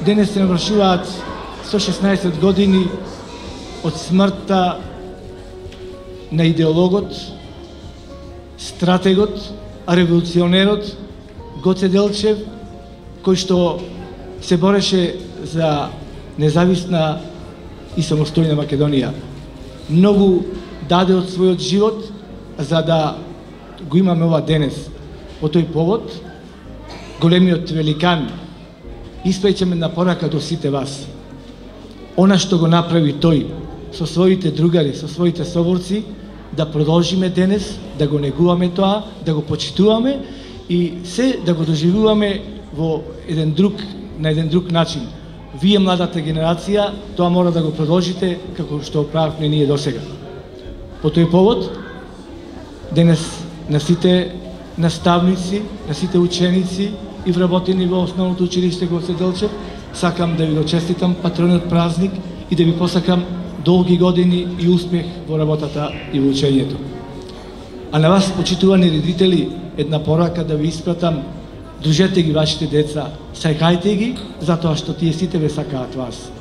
денес се навршуваат 116 години од смртта на идеологот, стратегот, револуционерот Гоце Делчев, кој што се бореше за независна и самостојна Македонија. Многу даде од својот живот за да го имаме ова денес. По тој повод, големиот великан испреќаме на порака до сите вас. Она што го направи тој со своите другари, со своите соборци, да продолжиме денес, да го негуваме тоа, да го почитуваме и се да го доживуваме во на еден друг начин. Вие, младата генерација, тоа мора да го продолжите како што правевме ние досега. По тој повод, денес на сите наставници, на сите ученици и вработени во Основното училиште Гоце Делчев, сакам да ви го честитам патронот празник и да ви посакам долги години и успех во работата и во учењето. А на вас, почитувани родители, една порака да ви испратам: дружете ги вашите деца, сајкајте ги, затоа што тие сите ве сакаат вас.